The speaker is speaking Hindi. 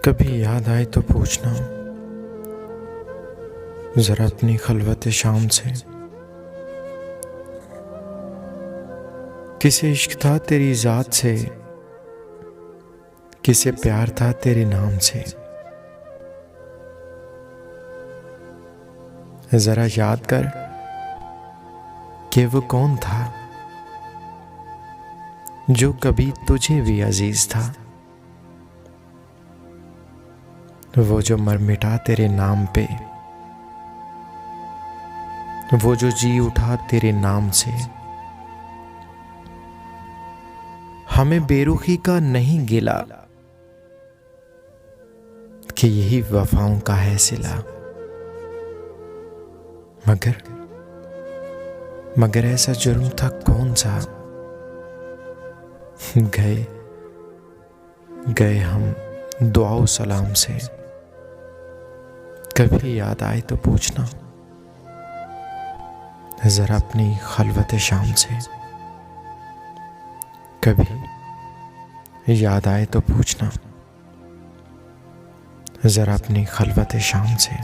कभी याद आए तो पूछना जरा अपनी खलवत शाम से, किसे इश्क था तेरी जात से, किसे प्यार था तेरे नाम से। जरा याद कर कि वो कौन था जो कभी तुझे भी अजीज था। वो जो मर मिटा तेरे नाम पे, वो जो जी उठा तेरे नाम से। हमें बेरुखी का नहीं गिला कि यही वफाओं का है सिला। मगर ऐसा जुर्म था कौन सा, गए हम दुआओ सलाम से। कभी याद आए तो पूछना जरा अपनी खलवत शाम से। कभी याद आए तो पूछना जरा अपनी खलवत शाम से।